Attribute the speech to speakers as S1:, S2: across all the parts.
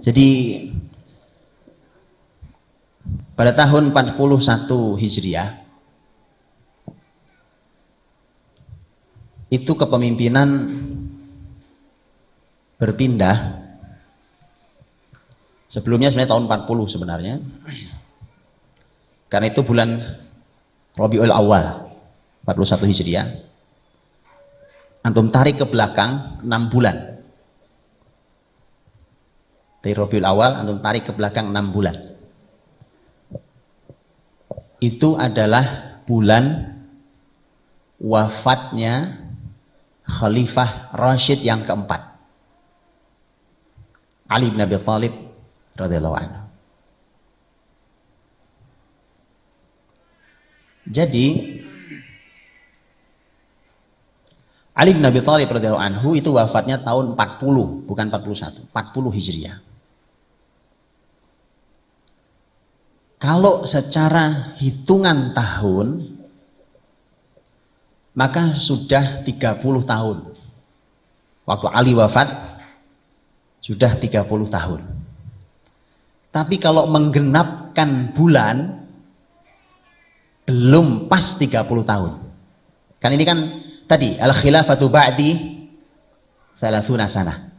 S1: Jadi pada tahun 41 Hijriah itu kepemimpinan berpindah. Sebelumnya sebenarnya tahun 40 sebenarnya. Karena itu bulan Rabiul Awal 41 Hijriah. Antum tarik ke belakang 6 bulan. Dari Rabiul Awal antum tarik ke belakang 6 bulan. Itu adalah bulan wafatnya Khalifah Rashid yang keempat, Ali bin Abi Thalib radhiyallahu anhu. Jadi Ali bin Abi Thalib radhiyallahu anhu itu wafatnya tahun 40, bukan 41, 40 Hijriah. Kalau secara hitungan tahun, maka sudah 30 tahun. Waktu Ali wafat, sudah 30 tahun. Tapi kalau menggenapkan bulan, belum pas 30 tahun. Kan ini kan tadi, al-khilafatu ba'di 30 sanah.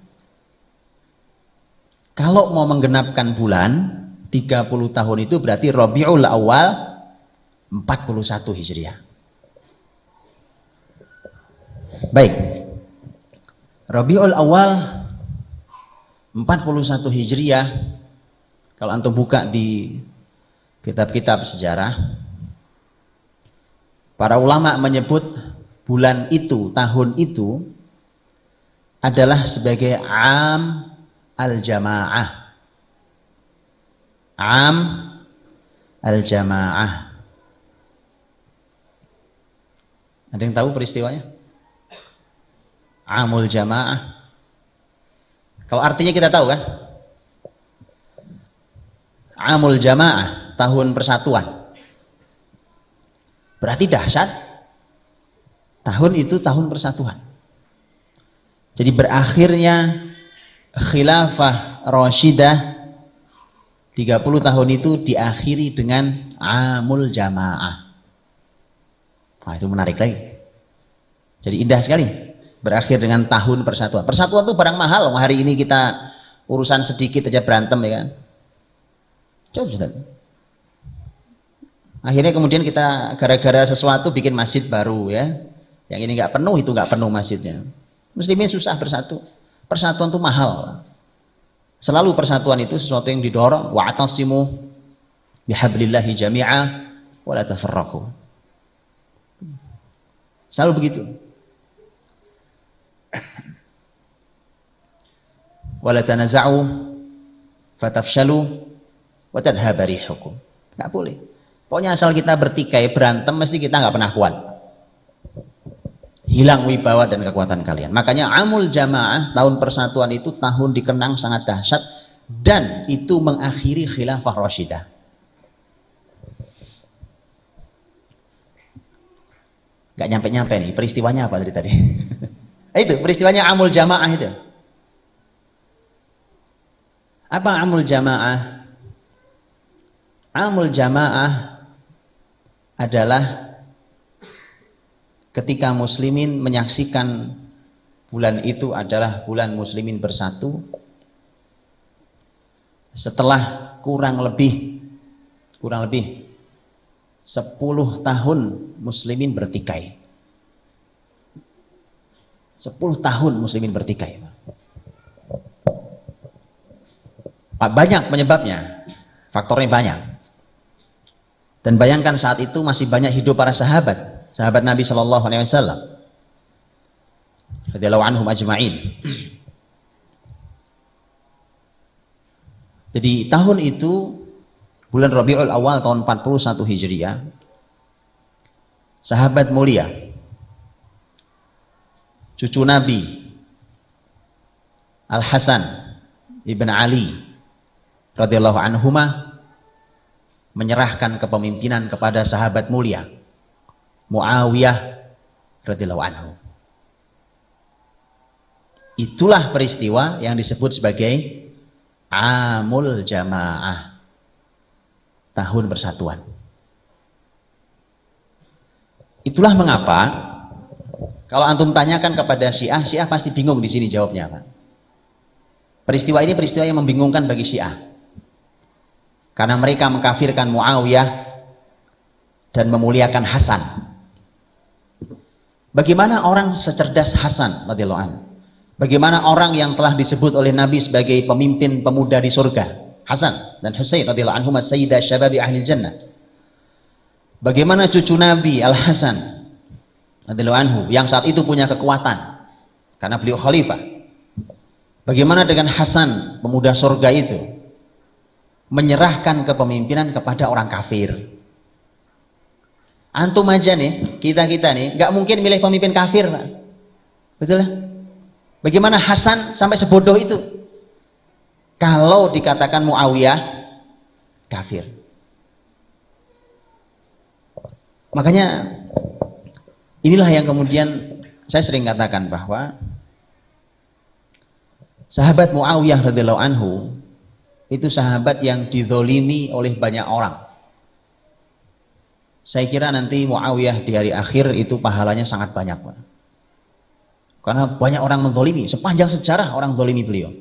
S1: Kalau mau menggenapkan bulan, 30 tahun itu berarti Rabiul Awal 41 Hijriah. Baik. Rabiul Awal 41 Hijriah, kalau antum buka di kitab-kitab sejarah, para ulama menyebut bulan itu, tahun itu adalah sebagai Am al-Jamaah. Am al-Jamaah. Ada yang tahu peristiwanya? Amul Jamaah. Kalau artinya kita tahu kan? Amul Jamaah, tahun persatuan. Berarti dahsyat. Tahun itu tahun persatuan. Jadi berakhirnya Khilafah Rashidah 30 tahun itu diakhiri dengan Amul Jamaah. Wah, itu menarik lagi. Jadi indah sekali. Berakhir dengan tahun persatuan. Persatuan itu barang mahal. Hari ini kita urusan sedikit aja berantem ya kan. Coba sudah. Akhirnya kemudian kita gara-gara sesuatu bikin masjid baru ya. Yang ini nggak penuh, itu nggak penuh masjidnya. Muslimin susah bersatu. Persatuan itu mahal. Selalu persatuan itu sesuatu yang didorong. Wa'tasimu bihablillahi jami'a wa la tafarraqu. Selalu begitu. Wa la tanaza'u fatafshalu wa tadhhaba rihukum. Enggak boleh. Pokoknya asal kita bertikai, berantem, mesti kita nggak pernah kuat. Hilang wibawa dan kekuatan kalian. Makanya Amul Jamaah, tahun persatuan itu tahun dikenang sangat dahsyat dan itu mengakhiri Khilafah Rashidah. Gak nyampe-nyampe nih, peristiwanya apa tadi? Itu peristiwanya Amul Jamaah itu. Apa Amul Jamaah? Amul Jamaah adalah ketika muslimin menyaksikan bulan itu adalah bulan muslimin bersatu, setelah kurang lebih 10 tahun muslimin bertikai. 10 tahun muslimin bertikai. Banyak penyebabnya, faktornya banyak. Dan bayangkan saat itu masih banyak hidup para sahabat Nabi Shallallahu Alaihi Wasallam, radhiyallahu anhum ajma'in. Jadi tahun itu bulan Rabiul Awal tahun 41 Hijriah, sahabat mulia, cucu Nabi Al Hasan ibn Ali radhiyallahu anhuma menyerahkan kepemimpinan kepada sahabat mulia Muawiyah radhiyallahu anhu. Itulah peristiwa yang disebut sebagai Amul Jamaah, tahun persatuan. Itulah mengapa kalau antum tanyakan kepada Syiah, Syiah pasti bingung di sini jawabnya, Pak. Peristiwa ini peristiwa yang membingungkan bagi Syiah. Karena mereka mengkafirkan Muawiyah dan memuliakan Hasan. Bagaimana orang secerdas Hasan radhiyallahu anhu? Bagaimana orang yang telah disebut oleh Nabi sebagai pemimpin pemuda di surga, Hasan dan Husain radhiyallahu anhuma sayyidah syababi ahli jannah. Bagaimana cucu Nabi Al-Hasan radhiyallahu anhu yang saat itu punya kekuatan karena beliau khalifah. Bagaimana dengan Hasan pemuda surga itu menyerahkan kepemimpinan kepada orang kafir? Antum aja nih, kita nih nggak mungkin milih pemimpin kafir, Pak. Betul ya? Bagaimana Hasan sampai sebodoh itu kalau dikatakan Muawiyah kafir? Makanya inilah yang kemudian saya sering katakan bahwa sahabat Muawiyah radhiyallahu anhu itu sahabat yang dizolimi oleh banyak orang. Saya kira nanti Muawiyah di hari akhir itu pahalanya sangat banyak, Pak. Karena banyak orang menzolimi, sepanjang sejarah orang zolimi beliau.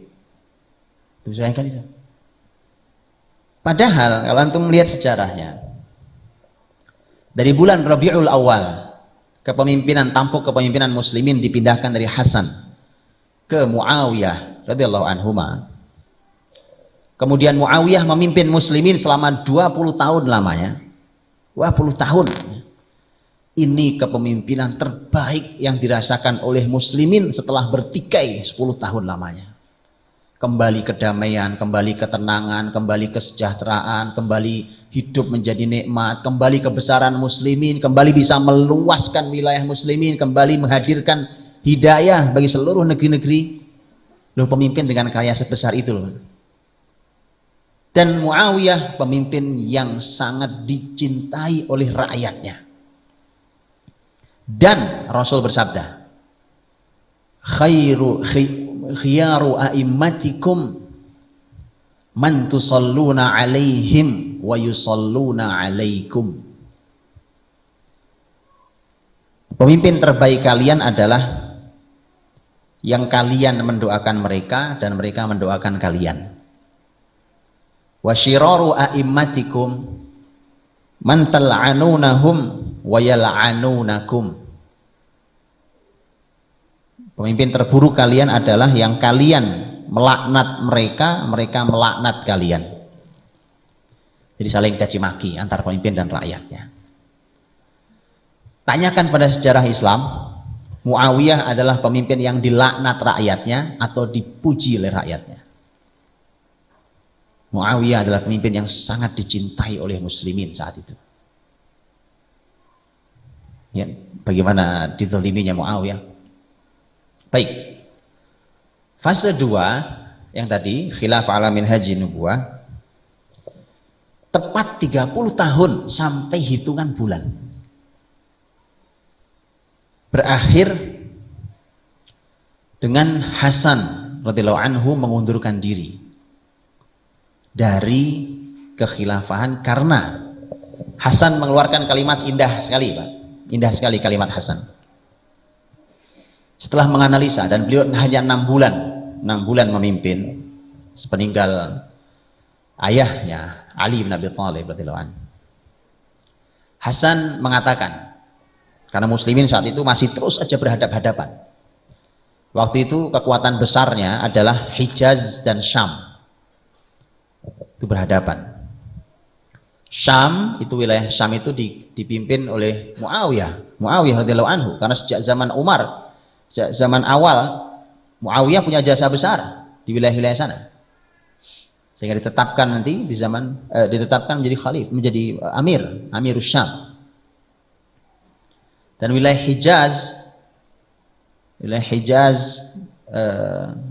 S1: Itu saya kan itu. Padahal kalau antum melihat sejarahnya, dari bulan Rabiul Awal kepemimpinan tampuk kepemimpinan muslimin dipindahkan dari Hasan ke Muawiyah radhiyallahu anhuma. Kemudian Muawiyah memimpin muslimin selama 20 tahun lamanya. 20 tahun. Ini kepemimpinan terbaik yang dirasakan oleh muslimin setelah bertikai 10 tahun lamanya. Kembali kedamaian, kembali ketenangan, kembali kesejahteraan, kembali hidup menjadi nikmat, kembali kebesaran muslimin, kembali bisa meluaskan wilayah muslimin, kembali menghadirkan hidayah bagi seluruh negeri-negeri. Loh, pemimpin dengan karya sebesar itu loh. Dan Muawiyah pemimpin yang sangat dicintai oleh rakyatnya. Dan Rasul bersabda, khiyaru a'immatikum man tusalluna alaihim wa yusalluna alaikum. Pemimpin terbaik kalian adalah yang kalian mendoakan mereka dan mereka mendoakan kalian. Wa syiraru a'immatikum man tal'anunahum wa yal'anunakum. Pemimpin terburuk kalian adalah yang kalian melaknat mereka, mereka melaknat kalian. Jadi saling caci maki antar pemimpin dan rakyatnya. Tanyakan pada sejarah Islam, Muawiyah adalah pemimpin yang dilaknat rakyatnya atau dipuji oleh rakyatnya. Muawiyah adalah pemimpin yang sangat dicintai oleh muslimin saat itu. Ya, bagaimana dizaliminya Muawiyah? Baik. Fase 2 yang tadi khilafah ala minhajin nubuwah, tepat 30 tahun sampai hitungan bulan. Berakhir dengan Hasan radhiyallahu anhu mengundurkan diri dari kekhilafahan karena Hasan mengeluarkan kalimat indah sekali, Pak. Indah sekali kalimat Hasan. Setelah menganalisa, dan beliau hanya 6 bulan memimpin sepeninggal ayahnya Ali bin Abi Thalib radhiyallahu anhu. Hasan mengatakan, karena muslimin saat itu masih terus aja berhadap-hadapan. Waktu itu kekuatan besarnya adalah Hijaz dan Syam. Itu berhadapan. Syam, itu wilayah Syam itu dipimpin oleh Muawiyah radhiyallahu anhu, karena sejak zaman Umar, sejak zaman awal Muawiyah punya jasa besar di wilayah-wilayah sana. Sehingga ditetapkan nanti di zaman ditetapkan menjadi khalif, menjadi Amirus Syam. Dan wilayah Hijaz,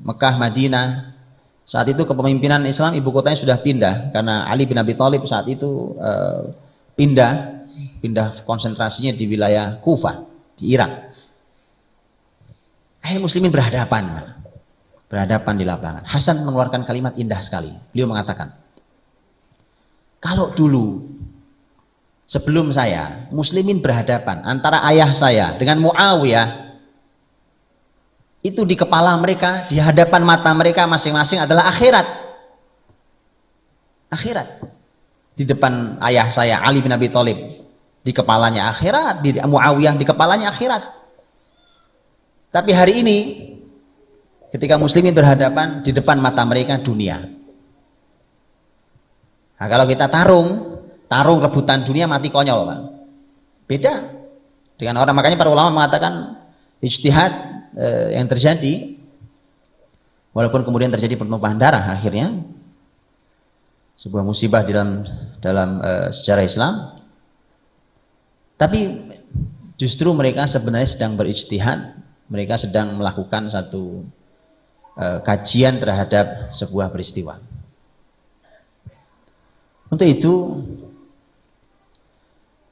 S1: Mekah, Madinah, saat itu kepemimpinan Islam ibu kotanya sudah pindah karena Ali bin Abi Thalib saat itu pindah konsentrasinya di wilayah Kufah di Irak. Muslimin berhadapan. berhadapan di lapangan. Hasan mengeluarkan kalimat indah sekali. Beliau mengatakan, kalau dulu sebelum saya, muslimin berhadapan antara ayah saya dengan Muawiyah, itu di kepala mereka, di hadapan mata mereka masing-masing adalah akhirat. Akhirat. Di depan ayah saya Ali bin Abi Thalib, di kepalanya akhirat, di Muawiyah di kepalanya akhirat. Tapi hari ini ketika muslimin berhadapan, di depan mata mereka dunia. Nah, kalau kita tarung rebutan dunia, mati konyol, Pak. Beda dengan orang, makanya para ulama mengatakan ijtihad yang terjadi, walaupun kemudian terjadi pertumpahan darah akhirnya, sebuah musibah dalam sejarah Islam, tapi justru mereka sebenarnya sedang berijtihad, mereka sedang melakukan satu kajian terhadap sebuah peristiwa. Untuk itu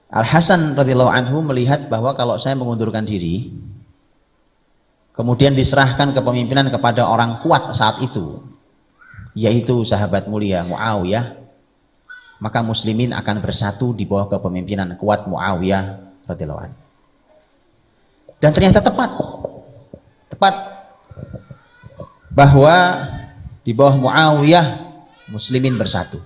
S1: Al-Hasan radhiyallahu anhu melihat bahwa kalau saya mengundurkan diri, kemudian diserahkan kepemimpinan kepada orang kuat saat itu, yaitu sahabat mulia Muawiyah, maka muslimin akan bersatu di bawah kepemimpinan kuat Muawiyah radhiyallahu anhu. Dan ternyata tepat bahwa di bawah Muawiyah muslimin bersatu.